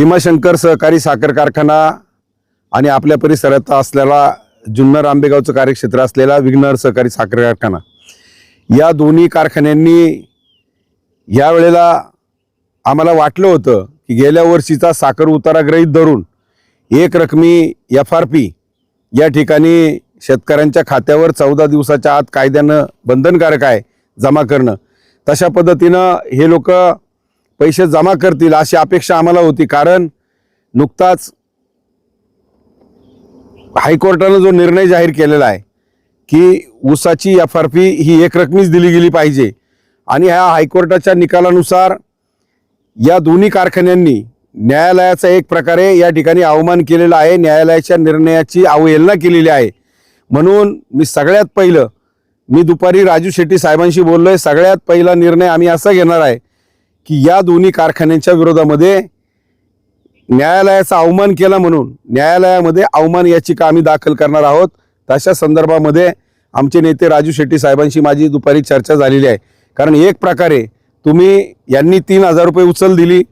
भीमाशंकर सहकारी साखर कारखाना आणि आपल्या परिसरात असलेला जुन्नर आंबेगावचं कार्यक्षेत्र असलेला विघ्नर सहकारी साखर कारखाना या दोन्ही कारखान्यांनी या वेळेला आम्हाला वाटलं होतं की गेल्या वर्षीचा साखर उतारा गृहीत धरून एक रकमी FRP या ठिकाणी शेतकऱ्यांच्या खात्यावर 14 दिवसाच्या आत कायद्यानं बंधनकारक आहे जमा करणं। तशा पद्धतीनं हे लोक पैसे जमा करतील अशी अपेक्षा आम्हाला होती, कारण नुकताच हायकोर्टानं जो निर्णय जाहीर केलेला आहे की ऊसाची FRP ही एक रकमीच दिली गेली पाहिजे आणि ह्या हायकोर्टाच्या निकालानुसार या दोन्ही कारखान्यांनी न्यायालयाचा एक प्रकारे या ठिकाणी अवमान केलेला आहे, न्यायालयाच्या निर्णयाची अवहेलना केलेली आहे। म्हणून सगळ्यात पहिलं मी दुपारी राजू शेट्टी साहेबांशी बोललोय। सगळ्यात पहिला निर्णय आम्ही असा घेणार आहे की या दोन्ही कारखान्यांच्या विरोधामध्ये न्यायालयाचा अवमान केला म्हणून न्यायालयामध्ये अवमान याचिका आम्ही दाखल करणार आहोत। तशा संदर्भामध्ये आमचे नेते राजू शेट्टी साहेबांशी माझी दुपारी चर्चा झालेली आहे, कारण एक प्रकारे तुम्ही यांनी 3000 रुपये उचल दिली,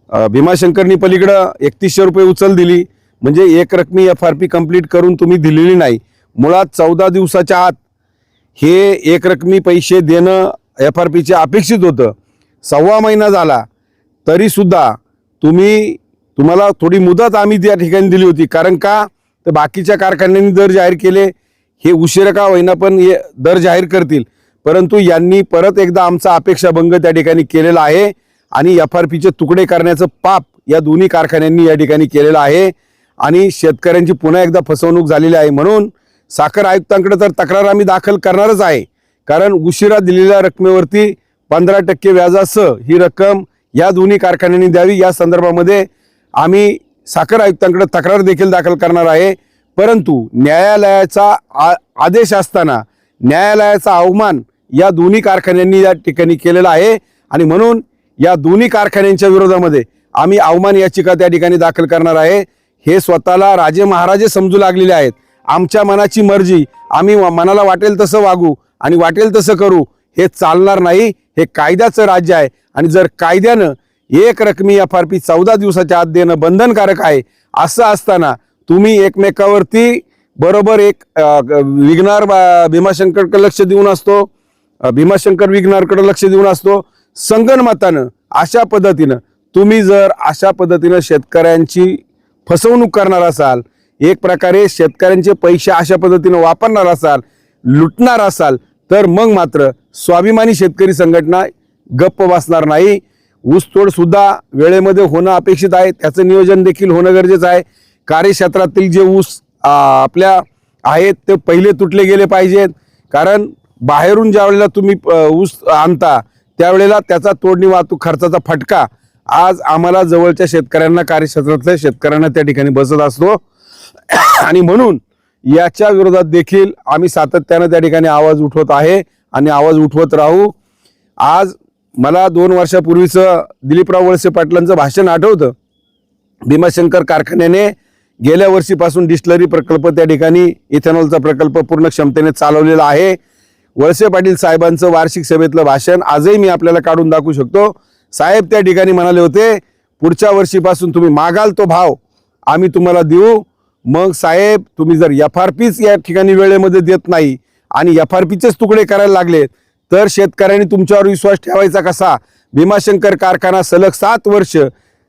भीमाशंकरनी पलीकडं 3100 रुपये उचल दिली, म्हणजे एक रकमी FRP कंप्लीट करून तुम्ही दिलेली नाही। मुळात 14 दिवसाच्या आत हे एक रकमी पैसे देणं FRPचे अपेक्षित होतं। 1.25 महिना झाला तरी सुद्धा तुम्हाला थोडी मुदत आम्ही त्या ठिकाणी दिली होती, कारण का तर बाकीच्या कारखान्यांनी दर जाहीर केले, हे उशिरा का होईना पण हे दर जाहीर करतील, परंतु यांनी परत एकदा आमचा अपेक्षाभंग त्या ठिकाणी केलेला आहे आणि FRPचे तुकडे करण्याचं पाप या दोन्ही कारखान्यांनी या ठिकाणी केलेलं आहे आणि शेतकऱ्यांची पुन्हा एकदा फसवणूक झालेली आहे। म्हणून साखर आयुक्तांकडे तर तक्रार आम्ही दाखल करणारच आहे, कारण उशिरा दिलेल्या रकमेवरती 15% व्याजासह ही रक्कम या दोन्ही कारखान्यांनी द्यावी। या संदर्भामध्ये आम्ही साखर आयुक्तांकडे तक्रार देखील दाखल करणार आहे, परंतु न्यायालयाचा आदेश असताना न्यायालयाचा अवमान या दोन्ही कारखान्यांनी या ठिकाणी केलेला आहे आणि म्हणून या दोन्ही कारखान्यांच्या विरोधामध्ये आम्ही अवमान याचिका त्या ठिकाणी दाखल करणार आहे। हे स्वतःला राजे महाराजे समजू लागलेले आहेत। आमच्या मनाची मर्जी, आम्ही मनाला वाटेल तसं वागू आणि वाटेल तसं करू, हे चालणार नाही। हे कायद्याचं राज्य आहे आणि जर कायद्यानं एक रकमी FRP 14 दिवसाच्या आत देणं बंधनकारक आहे असं असताना तुम्ही एकमेकावरती बरोबर एक विघ्नार भीमाशंकरकडे लक्ष देऊन असतो, भीमाशंकर विघ्नारकडे लक्ष देऊन असतो, संगनमतानं अशा पद्धतीनं तुम्ही जर अशा पद्धतीनं शेतकऱ्यांची फसवणूक करणार असाल, एक प्रकारे शेतकऱ्यांचे पैसे अशा पद्धतीनं वापरणार असाल, लुटणार असाल, तर मग मात्र स्वाभिमानी शेतकरी संघटना गप्प बसणार नाही। ऊसतोड सुद्धा वेळेमध्ये होणं अपेक्षित आहे, त्याचं नियोजन देखील होणं गरजेचं आहे। कार्यक्षेत्रातील जे ऊस आपल्या आहेत ते पहिले तुटले गेले पाहिजेत, कारण बाहेरून ज्या वेळेला तुम्ही ऊस आणता त्यावेळेला त्याचा तोडणी वाहतूक खर्चाचा फटका आज आम्हाला जवळच्या शेतकऱ्यांना, कार्यक्षेत्रातल्या शेतकऱ्यांना त्या ठिकाणी बसत असतो आणि म्हणून याच्या विरोधात देखील आम्ही सातत्यानं त्या ठिकाणी आवाज उठवत आहे आणि आवाज उठवत राहू। आज मला 2 वर्षापूर्वीचं दिलीपराव वळसे पाटलांचं भाषण आठवतं। भीमाशंकर कारखान्याने गेल्या वर्षीपासून डिस्टिलरी प्रकल्प त्या ठिकाणी इथेनॉलचा प्रकल्प पूर्ण क्षमतेने चालवलेला आहे। वळसे पाटील साहेबांचं वार्षिक सभेतलं भाषण आजही मी आपल्याला काढून दाखवू शकतो। साहेब त्या ठिकाणी म्हणाले होते, पुढच्या वर्षीपासून तुम्ही मागाल तो भाव आम्ही तुम्हाला देऊ। मग साहेब तुम्ही जर FRPच या ठिकाणी वेळेमध्ये देत नाही आणि FRPचेच तुकडे करायला लागले तर शेतकऱ्यांनी तुमच्यावर विश्वास ठेवायचा कसा? भीमाशंकर कारखाना सलग 7 वर्ष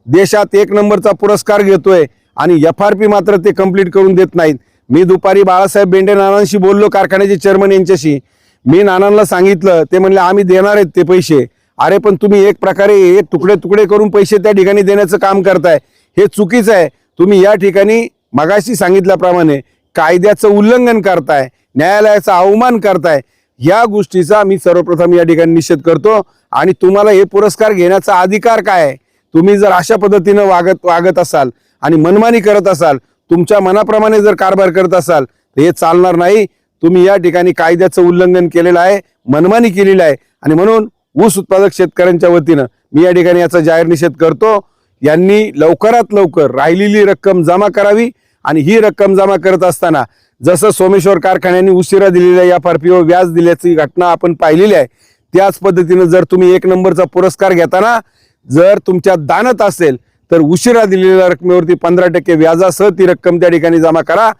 देशात 1 नंबरचा पुरस्कार घेतोय आणि FRP मात्र ते कंप्लीट करून देत नाहीत। मी दुपारी बाळासाहेब बेंडे नानांशी बोललो, कारखान्याचे चेअरमन यांच्याशी। मी नानांना सांगितलं, ते म्हणले आम्ही देणार आहेत ते पैसे। अरे पण तुम्ही एक प्रकारे तुकडे तुकडे करून पैसे त्या ठिकाणी देण्याचं काम करताय, हे चुकीचं आहे। तुम्ही या ठिकाणी मगाशी सांगितल्याप्रमाणे कायद्याचं उल्लंघन करताय, न्यायालयाचा अवमान करताय। या गोष्टीचा मी सर्वप्रथम या ठिकाणी निषेध करतो आणि तुम्हाला हे पुरस्कार घेण्याचा अधिकार काय आहे? तुम्ही जर अशा पद्धतीनं वागत असाल आणि मनमानी करत असाल, तुमच्या मनाप्रमाणे जर कारभार करत असाल तर हे चालणार नाही। तुम्ही या ठिकाणी कायद्याचं उल्लंघन केलेलं आहे, मनमानी केलेली आहे आणि म्हणून ऊस उत्पादक शेतकऱ्यांच्या वतीनं मी या ठिकाणी याचा जाहीर निषेध करतो। यांनी लवकरात लवकर राहिलेली रक्कम जमा करावी आणि ही रक्कम जमा करत असताना जसं सोमेश्वर कारखान्यांनी उशिरा दिलेल्या FRP वर व्याज दिल्याची घटना आपण पाहिलेली आहे, त्याच पद्धतीने जर तुम्ही 1 नंबरचा पुरस्कार घेताना जर तुमच्या दानत असेल तर उशिरा दिलेल्या रकमेवरती 15% व्याजासह ती रक्कम त्या ठिकाणी जमा करा.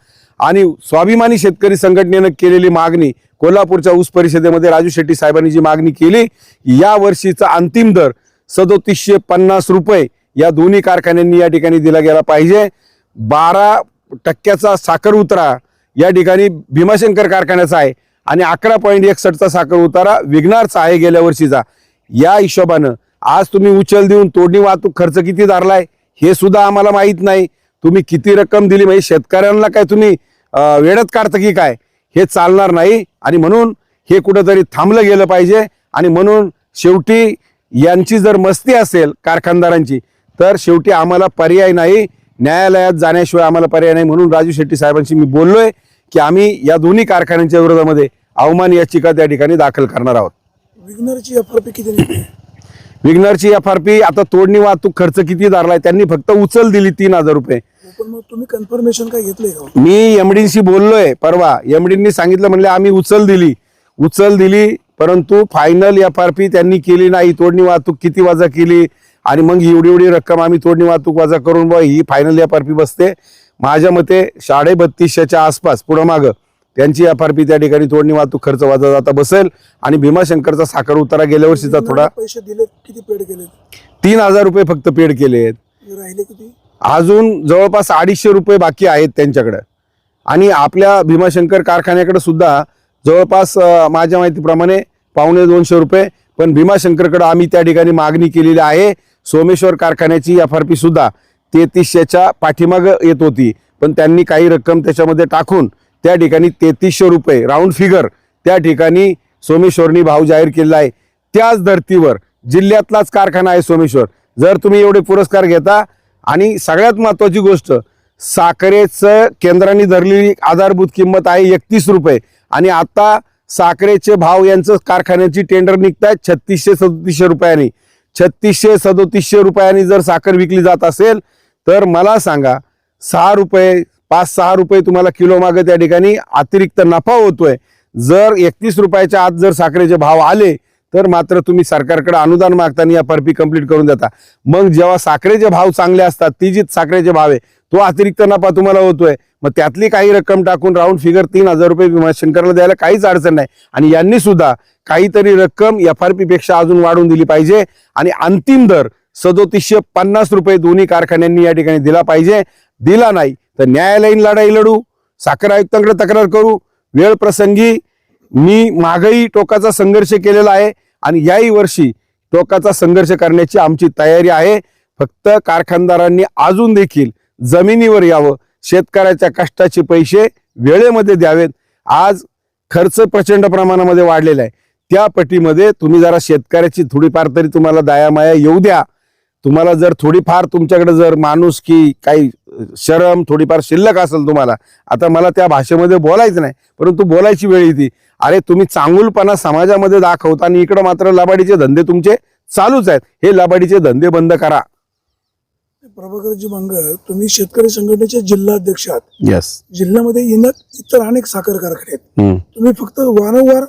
आणि स्वाभिमानी शेतकरी संघटनेनं केलेली मागणी, कोल्हापूरच्या ऊस परिषदेमध्ये राजू शेट्टी साहेबांनी जी मागणी केली, या वर्षीचा अंतिम दर 3750 रुपये या दोन्ही कारखान्यांनी या ठिकाणी दिला गेला पाहिजे. 12% साखर उतारा या ठिकाणी भीमाशंकर कारखान्याचा आहे आणि 11.61 साखर उतारा विघ्नारचा आहे गेल्या वर्षीचा. या हिशोबानं आज तुम्ही उचल देऊन तोडणी वाहतूक खर्च किती धरलाय हे सुद्धा आम्हाला माहित नाही. तुम्ही किती रक्कम दिली, म्हणजे शेतकऱ्यांना काय तुम्ही वेळेत काढता की काय, हे चालणार नाही. आणि म्हणून हे कुठंतरी थांबलं गेलं पाहिजे. आणि म्हणून शेवटी यांची जर मस्ती असेल कारखानदारांची, तर शेवटी आम्हाला पर्याय नाही, न्यायालयात जाण्याशिवाय आम्हाला पर्याय नाही. म्हणून राजू शेट्टी साहेबांशी मी बोललोय की आम्ही या दोन्ही कारखान्यांच्या विरोधामध्ये अवमान याचिका त्या ठिकाणी दाखल करणार आहोत. विग्नरची एफआरपी किती निघते? विग्नरची एफआरपी आता तोडणी वाहतूक खर्च किती धरलाय, त्यांनी फक्त उचल दिली 3000 रुपये. पण मग तुम्ही कन्फर्मेशन काय घेतलंय का? मी एमडीशी बोललोय परवा, एमडींनी सांगितलं, म्हणले आम्ही उचल दिली परंतु फायनल एफआरपी त्यांनी केली नाही. तोडणी वाहतूक किती वजा केली आणि मग एवढी रक्कम आम्ही तोडणी वाहतूक वजा करून ही फायनल एफआरपी बसते. माझ्या मते 3250च्या आसपास पुढं मागं त्यांची एफआरपी त्या ठिकाणी तोडणी वाहतूक खर्च वजा जाता बसेल. आणि भीमाशंकरचा साखर उतारा गेल्या वर्षीचा थोडा पैसे दिले, किती पेड केले? 3000 रुपये फक्त पेड केलेत. राहिले किती? अजून जवळपास 250 रुपये बाकी आहेत त्यांच्याकडे. आणि आपल्या भीमाशंकर कारखान्याकडे सुद्धा जवळपास माझ्या माहितीप्रमाणे 250 रुपये, पण भीमाशंकरकडे आम्ही त्या ठिकाणी मागणी केलेली आहे. सोमेश्वर कारखान्याची एफआरपी सुद्धा 3300च्या पाठीमागं येत होती, पण त्यांनी काही रक्कम त्याच्यामध्ये टाकून त्या ठिकाणी 3300 रुपये राऊंड फिगर त्या ठिकाणी सोमेश्वरनी भाव जाहीर केलेला आहे. त्याच धर्तीवर जिल्ह्यातलाच कारखाना आहे सोमेश्वर. जर तुम्ही एवढे पुरस्कार घेता, आणि सगळ्यात महत्वाची गोष्ट, साखरेचं केंद्राने धरलेली आधारभूत किंमत आहे 31 रुपये आणि आता साखरेचे भाव यांचं कारखान्याची टेंडर निघतायत 3637 रुपयांनी. 3637 रुपयांनी जर साखर विकली जात असेल तर मला सांगा 6 रुपये 5-6 रुपये तुम्हाला किलो मागे त्या ठिकाणी अतिरिक्त नफा होतोय. जर 31 रुपयाच्या आत जर साखरेचे भाव आले तर मात्र तुम्ही सरकारकडे अनुदान मागताना एफआरपी कंप्लीट करून देता. मग जेव्हा साखरेचे भाव चांगले असतात, ती जी साखरेचे भाव आहे तो अतिरिक्त नफा तुम्हाला होतोय. मग त्यातली काही रक्कम टाकून राऊंड फिगर 3000 रुपये भीमाशंकरला द्यायला काहीच अडचण नाही. आणि यांनी सुद्धा काहीतरी रक्कम एफआरपी पेक्षा अजून वाढवून दिली पाहिजे. आणि अंतिम दर 3750 रुपये दोन्ही कारखान्यांनी या ठिकाणी दिला पाहिजे. दिला नाही तर न्यायालयीन लढाई लढू, साखर आयुक्तांकडे तक्रार करू. वेळ प्रसंगी मी मागही टोकाचा संघर्ष केलेला आहे आणि याही वर्षी टोकाचा संघर्ष करण्याची आमची तयारी आहे. फक्त कारखानदारांनी अजून देखील जमिनीवर यावं, शेतकऱ्याच्या कष्टाचे पैसे वेळेमध्ये द्यावेत. आज खर्च प्रचंड प्रमाणामध्ये वाढलेला आहे, त्या पटीमध्ये तुम्ही जरा शेतकऱ्याची थोडीफार तरी तुम्हाला दयामाया येऊ द्या. तुम्हाला जर थोडीफार तुमच्याकडे जर माणूस की काही शरम थोडीफार शिल्लक असेल तुम्हाला, आता मला त्या भाषेमध्ये बोलायचं नाही परंतु बोलायची वेळ येते. अरे तुम्ही चांगुलपणा समाजामध्ये दाखवता आणि इकडं मात्र लबाडीचे धंदे तुमचे चालूच आहेत. हे लबाडीचे धंदे बंद करा. प्रभाकरजी मंगळ, तुम्ही शेतकरी संघटनेचे जिल्हा अध्यक्ष आहात. यस. जिल्ह्यामध्ये इतर अनेक साखर कारखाने आहेत. तुम्ही फक्त वारंवार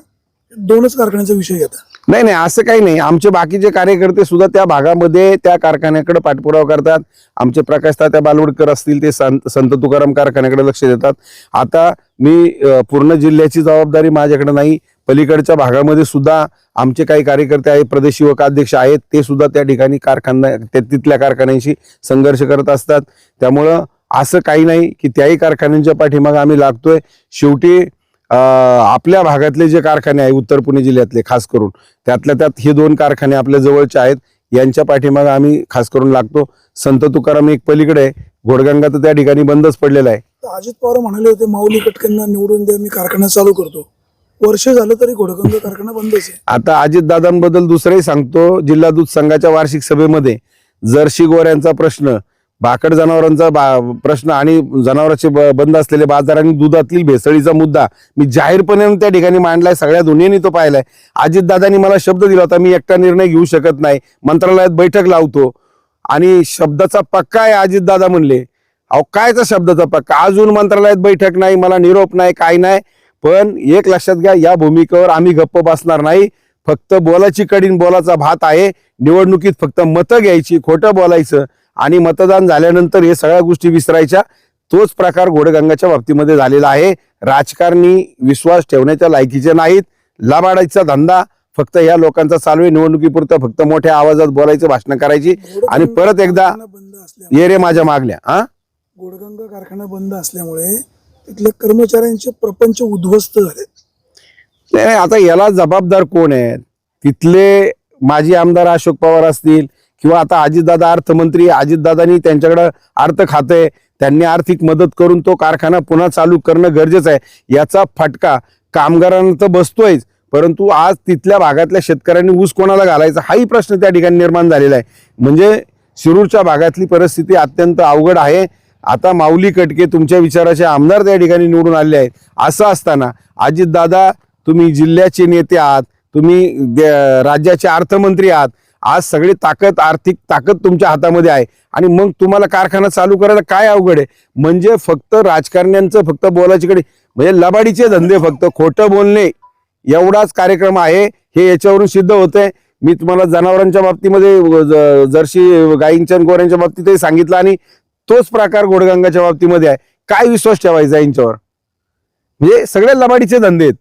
2च कारखान्याचा विषय घेता? नाही, असं काही नाही. आमचे बाकीचे कार्यकर्ते सुद्धा त्या भागामध्ये त्या कारखान्याकडे पाठपुरावा करतात. आमचे प्रकाश तात्या बालवडकर असतील ते संत तुकाराम कारखान्याकडे लक्ष देतात. आता मी पूर्ण जिल्ह्याची जबाबदारी माझ्याकडे नाही, पलीकडच्या भागामध्ये सुद्धा आमचे काही कार्यकर्ते आहेत, प्रदेश युवक अध्यक्ष आहेत, ते सुद्धा त्या ठिकाणी तिथल्या कारखान्यांशी संघर्ष करत असतात. त्यामुळं असं काही नाही की त्याही कारखान्यांच्या पाठीमागे आम्ही लागतोय. शेवटी आपल्या भागातले जे कारखाने आहे उत्तर पुणे जिल्ह्यातले खास करून, त्यातल्या त्यात हे 2 कारखाने आपल्या जवळचे आहेत, यांच्या पाठीमागे आम्ही खास करून लागतो. संत तुकाराम एक पलीकडे, घोडगंगा तर त्या ठिकाणी बंदच पडलेला आहे. अजित पवार म्हणाले होते माऊली कटकेंना निवडून द्या, मी कारखाना चालू करतो. वर्ष झालं तरी घोडगंगा कारखाना बंदच आहे. आता अजित दादांबद्दल दुसरंही सांगतो. जिल्हा दूध संघाच्या वार्षिक सभेमध्ये जर्सी गोऱ्यांचा प्रश्न, भाकड जनावरांचा प्रश्न आणि जनावरांचे बंद असलेले बाजार आणि दुधातील भेसळीचा मुद्दा मी जाहीरपणे त्या ठिकाणी मांडलाय. सगळ्या दुनियेने तो पाहिलाय. अजितदादांनी मला शब्द दिला होता, मी एकटा निर्णय घेऊ शकत नाही, मंत्रालयात बैठक लावतो. आणि शब्दाचा पक्का आहे अजितदादा म्हणले. अहो कायचा शब्दाचा पक्का? अजून मंत्रालयात बैठक नाही, मला निरोप नाही, काय नाही. पण एक लक्षात घ्या, या भूमिकेवर आम्ही गप्प बसणार नाही. फक्त बोलाची कडीन बोलाचा भात आहे. निवडणुकीत फक्त मतं घ्यायची, खोटं बोलायचं आणि मतदान झाल्यानंतर हे सगळ्या गोष्टी विसरायच्या. तोच प्रकार घोडगंगाच्या बाबतीमध्ये झालेला आहे. राजकारणी विश्वास ठेवण्याच्या लायकीचे नाहीत. लबाडायचा धंदा फक्त या लोकांचा चालू आहे. निवडणुकीपुरतं फक्त मोठ्या आवाजात बोलायचं, भाषण करायची आणि परत एकदा कारखाना बंद असल्यामुळे ये रे माझ्या मागल्या. घोडगंगा कारखाना बंद असल्यामुळे तिथल्या कर्मचाऱ्यांचे प्रपंच उद्ध्वस्त झाले. नाही, आता याला जबाबदार कोण आहेत? तिथले माजी आमदार अशोक पवार असतील किंवा आता अजितदादा अर्थमंत्री, अजितदादांनी त्यांच्याकडे अर्थ खाते, त्यांनी आर्थिक मदत करून तो कारखाना पुन्हा चालू करणं गरजेचं आहे. याचा फटका कामगारांना तर बसतोयच, परंतु आज तिथल्या भागातल्या शेतकऱ्यांनी ऊस कोणाला घालायचा हाही प्रश्न त्या ठिकाणी निर्माण झालेला आहे. म्हणजे शिरूरच्या भागातली परिस्थिती अत्यंत अवघड आहे. आता माऊली कटके तुमच्या विचाराचे आमदार त्या ठिकाणी निवडून आले आहेत. असं असताना अजितदादा, तुम्ही जिल्ह्याचे नेते आहात, तुम्ही राज्याचे अर्थमंत्री आहात, आज सगळी ताकद, आर्थिक ताकद तुमच्या हातामध्ये आहे आणि मग तुम्हाला कारखाना चालू करायला काय अवघड आहे? म्हणजे फक्त राजकारण्यांचं फक्त बोलायच्याकडे म्हणजे लबाडीचे धंदे, फक्त खोटं बोलणे एवढाच कार्यक्रम आहे. हे याच्यावरून सिद्ध होतंय. मी तुम्हाला जनावरांच्या बाबतीमध्ये जर्सी गायींच्या आणि गोऱ्यांच्या बाबतीतही सांगितलं आणि तोच प्रकार घोडगंगाच्या बाबतीमध्ये आहे. काय विश्वास ठेवायचा यांच्यावर? म्हणजे सगळे लबाडीचे धंदे आहेत.